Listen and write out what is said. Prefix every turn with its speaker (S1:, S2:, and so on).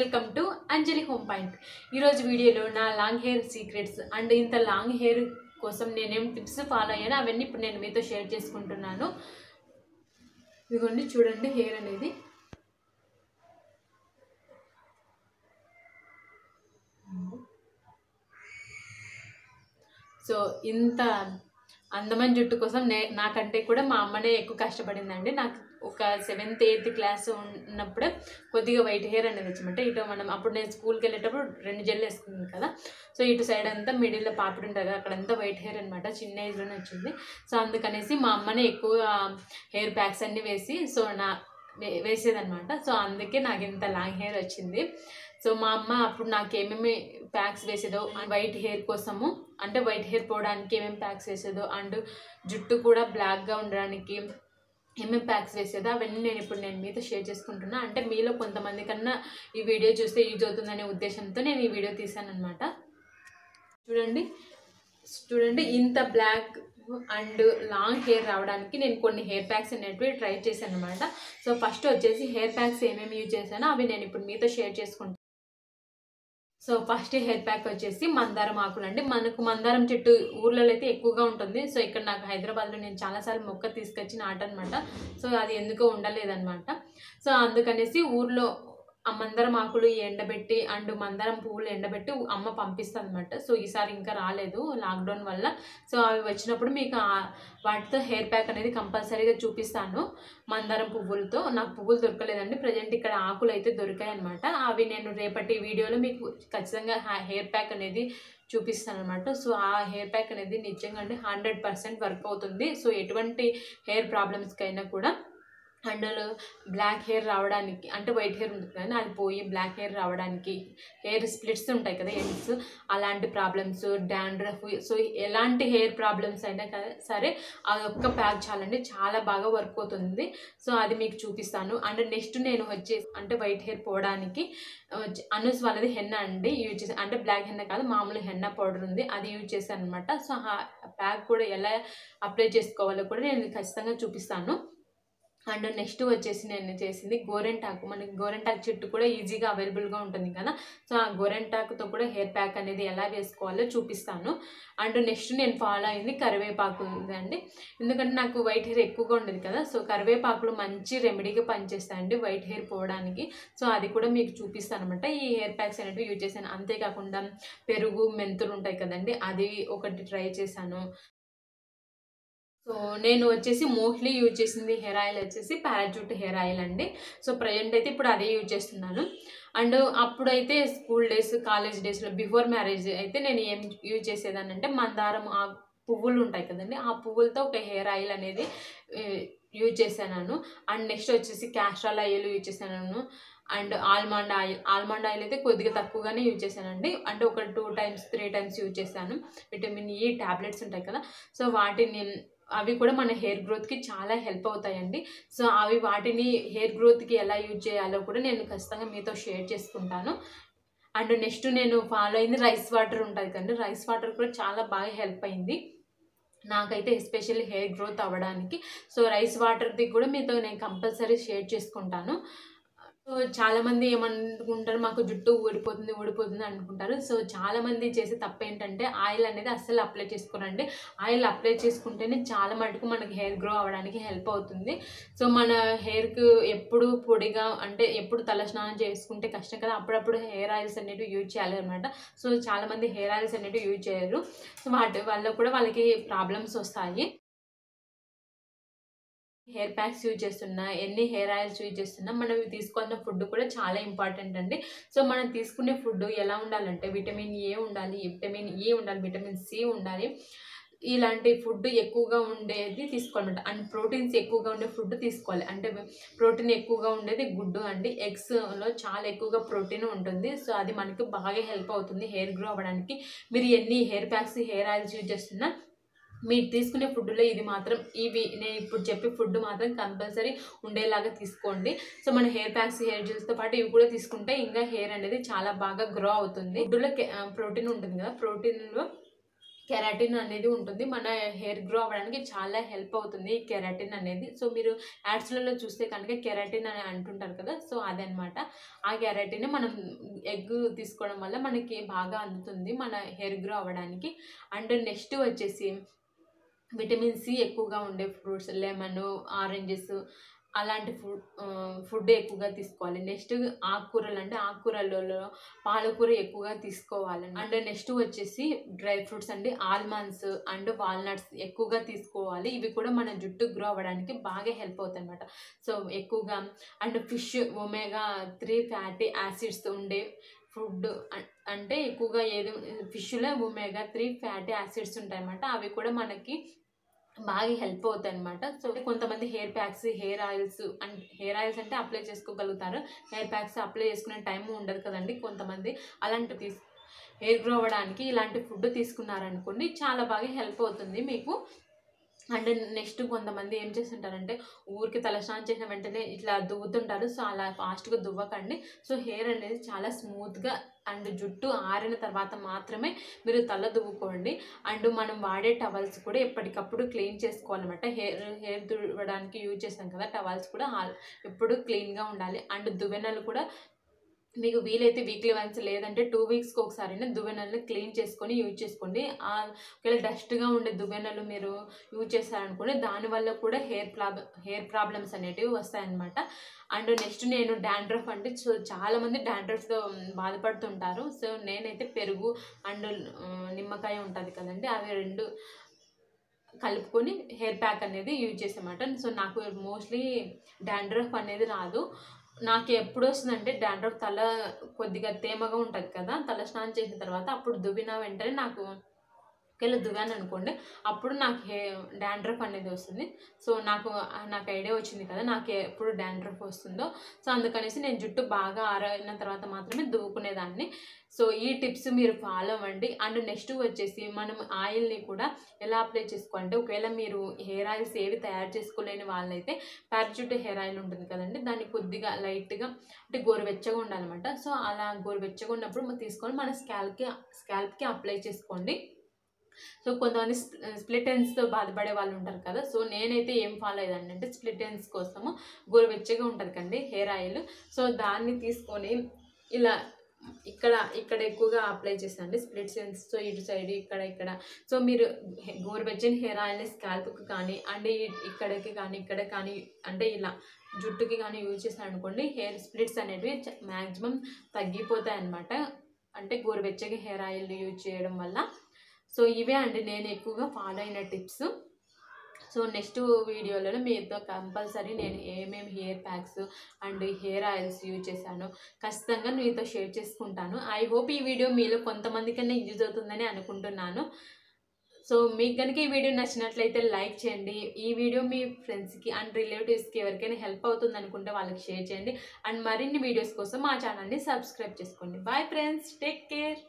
S1: Welcome to Anjali home point. ఈరోజు వీడియోలో నా లాంగ్ హెయిర్ సీక్రెట్స్ అండ్ ఇంత లాంగ్ హెయిర్ కోసం నేనేం టిప్స్ ఫాలో అయ్యానో అవన్నీ ఇప్పుడు నేను మీతో షేర్ చేసుకుంటున్నాను. ఇదిగోండి చూడండి హెయిర్ అనేది. సో ఇంత అందమైన జుట్టు కోసం నాకంటే కూడా మా అమ్మనే ఎక్కువ కష్టపడిందండి. నాకు ఒక 7th 8th క్లాస్ ఉన్నప్పుడు కొద్దిగా వైట్ హెయిర్ అనేది వచ్చిందంట. ఇటు మనం అప్పుడు నేను స్కూల్కి వెళ్ళేటప్పుడు 2 జెల్ వేసుకున్నాను కదా. సో ఇటు సైడ్ అంతా మిడిల్లో పాపిడి ఉంటుంది కదా, అక్కడంతా వైట్ హెయిర్ అనమాట. చిన్న ఏజ్లోనే వచ్చింది. సో అందుకనేసి మా అమ్మనే ఎక్కువ హెయిర్ ప్యాక్స్ అన్నీ వేసి వేసేదనమాట. సో అందుకే నాకు ఇంత లాంగ్ హెయిర్ వచ్చింది. సో మా అమ్మ అప్పుడు నాకు ఏమేమి ప్యాక్స్ వేసేదో వైట్ హెయిర్ కోసము, అంటే వైట్ హెయిర్ పోవడానికి ఏమేమి ప్యాక్స్ వేసేదో అండ్ జుట్టు కూడా బ్లాక్గా ఉండడానికి ఏమేమి ప్యాక్స్ వేసేదో అవన్నీ నేను మీతో షేర్ చేసుకుంటున్నా. అంటే మీలో కొంతమంది కన్నా ఈ వీడియో చూస్తే యూజ్ అవుతుందనే ఉద్దేశంతో నేను ఈ వీడియో తీసాను అనమాట. చూడండి ఇంత బ్లాక్ అండ్ లాంగ్ హెయిర్ రావడానికి నేను కొన్ని హెయిర్ ప్యాక్స్ అనేటివి ట్రై చేశాను అనమాట. సో ఫస్ట్ వచ్చేసి హెయిర్ ప్యాక్స్ ఏమేమి యూజ్ చేశానో అవి నేను ఇప్పుడు మీతో షేర్ చేసుకుంటాను. సో ఫస్ట్ హెయిర్ ప్యాక్ వచ్చేసి మందారం ఆకులు అండి. మనకు మందారం చెట్టు ఊర్లలో అయితే ఎక్కువగా ఉంటుంది. సో ఇక్కడ నాకు హైదరాబాద్లో నేను చాలాసార్లు మొక్క తీసుకొచ్చి నాటనమాట. సో అది ఎందుకో ఉండలేదన్నమాట. సో అందుకనేసి ఊర్లో ఆ మందారం ఆకులు ఎండబెట్టి అండ్ మందారం పువ్వులు ఎండబెట్టి అమ్మ పంపిస్తుంది అనమాట. సో ఈసారి ఇంకా రాలేదు లాక్డౌన్ వల్ల. సో అవి వచ్చినప్పుడు మీకు వాటితో హెయిర్ ప్యాక్ అనేది కంపల్సరీగా చూపిస్తాను. మందారం పువ్వులతో నాకు పువ్వులు దొరకలేదండి, ప్రజెంట్ ఇక్కడ ఆకులు అయితే దొరికాయి అనమాట. అవి నేను రేపటి వీడియోలో మీకు ఖచ్చితంగా హెయిర్ ప్యాక్ అనేది చూపిస్తాను అనమాట. సో ఆ హెయిర్ ప్యాక్ అనేది నిజంగా అంటే 100% వర్క్ అవుతుంది. సో ఎటువంటి హెయిర్ ప్రాబ్లమ్స్కైనా కూడా అండ్ బ్లాక్ హెయిర్ రావడానికి, అంటే వైట్ హెయిర్ ఉంటుంది కానీ అది పోయి బ్లాక్ హెయిర్ రావడానికి, హెయిర్ స్ప్లిట్స్ ఉంటాయి కదా ఎండ్స్, అలాంటి ప్రాబ్లమ్స్, డాండ్రఫ్, సో ఎలాంటి హెయిర్ ప్రాబ్లమ్స్ అయినా సరే అది ఒక్క ప్యాక్ చాలండి, చాలా బాగా వర్క్ అవుతుంది. సో అది మీకు చూపిస్తాను. అండ్ నెక్స్ట్ నేను వచ్చేసి అంటే వైట్ హెయిర్ పోవడానికి అనూస్ వాళ్ళది హెన్నా అండి యూజ్ చేసాను. అంటే బ్లాక్ హెన్నా కాదు, మామూలు హెన్నా పౌడర్ ఉంది, అది యూజ్ చేశాను అనమాట. సో ఆ ప్యాక్ కూడా ఎలా అప్లై చేసుకోవాలో కూడా నేను ఖచ్చితంగా చూపిస్తాను. అండ్ నెక్స్ట్ వచ్చేసి నేను చేసింది గోరెంటాకు. మనకి గోరెంటాకు చెట్టు కూడా ఈజీగా అవైలబుల్గా ఉంటుంది కదా. సో ఆ గోరెంటాకుతో కూడా హెయిర్ ప్యాక్ అనేది ఎలా వేసుకోవాలో చూపిస్తాను. అండ్ నెక్స్ట్ నేను ఫాలో అయింది కరివేపాకు అండి. ఎందుకంటే నాకు వైట్ హెయిర్ ఎక్కువగా ఉండేది కదా. సో కరివేపాకులు మంచి రెమెడీగా పనిచేస్తాయండి వైట్ హెయిర్ పోవడానికి. సో అది కూడా మీకు చూపిస్తాను అనమాట. ఈ హెయిర్ ప్యాక్స్ అనేవి యూజ్ చేశాను. అంతేకాకుండా పెరుగు, మెంతులు ఉంటాయి కదండి, అది ఒకటి ట్రై చేశాను. సో నేను వచ్చేసి మోస్ట్లీ యూజ్ చేసింది హెయిర్ ఆయిల్ వచ్చేసి పారాజూట్ హెయిర్ ఆయిల్ అండి. సో ప్రజెంట్ అయితే ఇప్పుడు అదే యూజ్ చేస్తున్నాను. అండ్ అప్పుడైతే స్కూల్ డేస్, కాలేజ్ డేస్లో బిఫోర్ మ్యారేజ్ అయితే నేను ఏం యూజ్ చేసేదాన్ని అంటే మందారం ఆ పువ్వులు ఉంటాయి కదండి, ఆ పువ్వులతో ఒక హెయిర్ ఆయిల్ అనేది యూజ్ చేశాను. అండ్ నెక్స్ట్ వచ్చేసి క్యాస్ట్రాల్ ఆయిల్ యూజ్ చేశాను. అండ్ ఆల్మండ్ ఆయిల్ అయితే కొద్దిగా తక్కువగానే యూజ్ చేశానండి. అంటే ఒక 2 times 3 times యూజ్ చేశాను. విటమిన్ ఈ ట్యాబ్లెట్స్ ఉంటాయి కదా, సో అవి కూడా మన హెయిర్ గ్రోత్కి చాలా హెల్ప్ అవుతాయండి. సో వాటిని హెయిర్ గ్రోత్కి ఎలా యూజ్ చేయాలో కూడా నేను ఖచ్చితంగా మీతో షేర్ చేసుకుంటాను. అండ్ నెక్స్ట్ నేను ఫాలో అయింది రైస్ వాటర్ ఉంటుంది కదండి, రైస్ వాటర్ కూడా చాలా బాగా హెల్ప్ అయింది నాకైతే, ఎస్పెషల్లీ హెయిర్ గ్రోత్ అవ్వడానికి. సో రైస్ వాటర్ది కూడా మీతో నేను కంపల్సరీ షేర్ చేసుకుంటాను. సో చాలామంది ఏమనుకుంటారు, మాకు జుట్టు ఊడిపోతుంది అనుకుంటారు. సో చాలామంది చేసే తప్పు ఏంటంటే ఆయిల్ అనేది అస్సలు అప్లై చేసుకోరండి. ఆయిల్ అప్లై చేసుకుంటేనే చాలా మటుకు మనకి హెయిర్ గ్రో అవ్వడానికి హెల్ప్ అవుతుంది. సో మన హెయిర్కి ఎప్పుడు పొడిగా అంటే ఎప్పుడు తలస్నానం చేసుకుంటే కష్టం కదా, అప్పుడప్పుడు హెయిర్ ఆయిల్స్ అనేవి యూజ్ చేయాలి అనమాట. సో చాలామంది హెయిర్ ఆయిల్స్ అనేవి యూజ్ చేయరు. సో వాటి వల్ల కూడా వాళ్ళకి ప్రాబ్లమ్స్ వస్తాయి. హెయిర్ ప్యాక్స్ యూజ్ చేస్తున్నా, ఎన్ని హెయిర్ ఆయిల్స్ యూజ్ చేస్తున్నా, మనం తీసుకోవాల్సిన ఫుడ్ కూడా చాలా ఇంపార్టెంట్ అండి. సో మనం తీసుకునే ఫుడ్ ఎలా ఉండాలంటే విటమిన్ ఏ ఉండాలి, విటమిన్ సి ఉండాలి. ఇలాంటి ఫుడ్ ఎక్కువగా ఉండేది తీసుకోవాలన్నమాట. అండ్ ప్రోటీన్స్ ఎక్కువగా ఉండే ఫుడ్ తీసుకోవాలి. అంటే ప్రోటీన్ ఎక్కువగా ఉండేది గుడ్డు అండి, ఎగ్స్లో చాలా ఎక్కువగా ప్రోటీన్ ఉంటుంది. సో అది మనకి బాగా హెల్ప్ అవుతుంది హెయిర్ గ్రో అవ్వడానికి. మీరు ఎన్ని hair packs, hair oils use చేస్తున్నా మీరు తీసుకునే ఫుడ్లో నేను ఇప్పుడు చెప్పే ఫుడ్ మాత్రం కంపల్సరీ ఉండేలాగా తీసుకోండి. సో మన హెయిర్ ప్యాక్స్, హెయిర్ జెల్స్తో పాటు ఇవి కూడా తీసుకుంటే ఇంకా హెయిర్ అనేది చాలా బాగా గ్రో అవుతుంది. ఫుడ్లో ప్రోటీన్ ఉంటుంది కదా, ప్రోటీన్లో కెరాటిన్ అనేది ఉంటుంది. మన హెయిర్ గ్రో అవ్వడానికి చాలా హెల్ప్ అవుతుంది ఈ కెరాటిన్ అనేది. సో మీరు యాడ్స్‌లలో చూస్తే కనుక కెరాటిన్ అని అంటుంటారు కదా! సో అదనమాట. ఆ కెరాటిన్ మనం ఎగ్ తీసుకోవడం వల్ల మనకి బాగా అందుతుంది మన హెయిర్ గ్రో అవ్వడానికి. అండ్ నెక్స్ట్ వచ్చేసి విటమిన్ సి ఎక్కువగా ఉండే ఫ్రూట్స్ లెమను, ఆరెంజెస్ అలాంటి ఫుడ్ ఎక్కువగా తీసుకోవాలి. నెక్స్ట్ ఆకుకూరలంటే ఆకుకూరలలో పాలకూర ఎక్కువగా తీసుకోవాలండి. అండ్ నెక్స్ట్ వచ్చేసి డ్రై ఫ్రూట్స్ అండి. ఆల్మండ్స్ అండ్ వాల్నట్స్ ఎక్కువగా తీసుకోవాలి. ఇవి కూడా మన జుట్టు గ్రో అవ్వడానికి బాగా హెల్ప్ అవుతాయన్నమాట. సో ఎక్కువగా and fish omega 3 fatty acids ఉండే ఫుడ్ అంటే ఎక్కువగా ఏది ఫిష్‌లో ఒమేగా 3 ఫ్యాటీ యాసిడ్స్ ఉంటాయన్నమాట. అవి కూడా మనకి బాగా హెల్ప్ అవుతాయన్నమాట. సో కొంతమంది హెయిర్ ప్యాక్స్, హెయిర్ ఆయిల్స్ అంటే అప్లై చేసుకోగలుగుతారు. హెయిర్ ప్యాక్స్ అప్లై చేసుకునే టైం ఉండదు కదండీ కొంతమంది. అలాంటివి హెయిర్ గ్రో అవ్వడానికి ఇలాంటి ఫుడ్ తీసుకున్నారనుకోండి చాలా బాగా హెల్ప్ అవుతుంది మీకు. అండ్ నెక్స్ట్ కొంతమంది ఏం చేస్తుంటారంటే ఊరికే తలస్నానం చేసిన వెంటనే ఇట్లా దువ్వుతుంటారు. సో అలా ఫాస్ట్‌గా దువ్వకండి. సో హెయిర్ అనేది చాలా స్మూత్‌గా అండ్ జుట్టు ఆరిన తర్వాత మాత్రమే మీరు తల దువ్వుకోండి. అండ్ మనం వాడే టవల్స్ కూడా ఎప్పటికప్పుడు క్లీన్ చేసుకోవాలన్నమాట. హెయిర్ దువ్వడానికి యూజ్ చేస్తాం కదా! టవల్స్ కూడా ఎప్పుడు క్లీన్‌గా ఉండాలి. అండ్ దువ్వెనలు కూడా మీకు వీలైతే వీక్లీ వన్స్ లేదంటే 2 వీక్స్‌కి ఒకసారైనా దువ్వెనలను క్లీన్ చేసుకొని యూజ్ చేసుకోండి. ఒకవేళ డస్ట్‌గా ఉండే దువ్వెనలు మీరు యూజ్ చేశారనుకోండి దానివల్ల కూడా హెయిర్ ప్రాబ్లమ్స్ అనేటివి వస్తాయన్నమాట. అండ్ నెక్స్ట్ నేను డాండ్రఫ్ అంటే చాలామంది డాండ్రఫ్‌తో బాధపడుతుంటారు. సో నేనైతే పెరుగు అండ్ నిమ్మకాయ ఉంటుంది కదండీ! అవి 2 కలుపుకొని హెయిర్ ప్యాక్ అనేది యూజ్ చేశానమాట. సో నాకు మోస్ట్‌లీ డాండ్రఫ్ అనేది రాదు. నాకు ఎప్పుడు వస్తుందంటే డాండ్రఫ్ తల కొద్దిగా తేమగా ఉంటది కదా! తల స్నానం చేసిన తర్వాత అప్పుడు దువ్విన వెంటనే నాకు ఒకవేళ దువ్వాననుకోండి అప్పుడు నాకు డాండ్రఫ్ అనేది వస్తుంది. సో నాకు ఐడియా వచ్చింది కదా! నాకు ఎప్పుడు డాండ్రఫ్ వస్తుందో. సో అందుకనేసి నేను జుట్టు బాగా ఆరిన తర్వాత మాత్రమే దువ్వుకునేదాన్ని. సో ఈ టిప్స్ మీరు ఫాలో అవ్వండి. అండ్ నెక్స్ట్ వచ్చేసి మనం ఆయిల్‌ని కూడా ఎలా అప్లై చేసుకోవాలంటే ఒకవేళ మీరు హెయిర్ ఆయిల్స్ ఏవి తయారు చేసుకోలేని వాళ్ళైతే పారాచూట్ హెయిర్ ఆయిల్ ఉంటుంది కదండీ! దాన్ని కొద్దిగా లైట్‌గా అంటే గోరువెచ్చగా ఉండాలన్నమాట. సో అలా గోరువెచ్చగా ఉన్నప్పుడు తీసుకొని మన స్కాల్ప్‌కి అప్లై చేసుకోండి. సో కొంతమంది స్ప్లిట్ ఎండ్స్‌తో బాధపడే వాళ్ళు ఉంటారు కదా! సో నేనైతే ఏం ఫాలో అయ్యేదాన్నంటే స్ప్లిట్ ఎండ్స్ కోసము గోరువెచ్చగా ఉంటది కండి హెయిర్ ఆయిల్. సో దాన్ని తీసుకొని ఇలా ఇక్కడ ఎక్కువగా అప్లై చేశానండి స్ప్లిట్ ఎండ్స్. సో ఇటు సైడ్ ఇక్కడ. సో మీరు గోరువెచ్చని హెయిర్ ఆయిల్‌ని స్కాల్ప్‌కి కానీ అండ్ ఇక్కడికి కానీ, ఇక్కడ కానీ అంటే ఇలా జుట్టుకి కానీ యూజ్ చేశారనుకోండి హెయిర్ స్ప్లిట్స్ అనేటివి మాక్సిమం తగ్గిపోతాయన్నమాట. అంటే గోరువెచ్చగా హెయిర్ ఆయిల్ యూజ్ చేయడం వల్ల. సో ఇవే అండి నేను ఎక్కువగా ఫాలో అయిన టిప్స్. సో నెక్స్ట్ వీడియోలలో మీతో కంపల్సరీ నేను ఏమేమి hair packs and hair oils use చేశానో ఖచ్చితంగా మీతో షేర్ చేసుకుంటాను. ఐ హోప్ ఈ వీడియో మీలో కొంతమందికన్నా యూజ్ అవుతుందని అనుకుంటున్నాను. సో మీకు కనుక ఈ వీడియో నచ్చినట్లయితే లైక్ చేయండి. ఈ వీడియో మీ ఫ్రెండ్స్‌కి అండ్ రిలేటివ్స్‌కి ఎవరికైనా హెల్ప్ అవుతుంది అనుకుంటే వాళ్ళకి షేర్ చేయండి. అండ్ మరిన్ని వీడియోస్ కోసం మా ఛానల్‌ని సబ్స్క్రైబ్ చేసుకోండి. Bye friends, take care.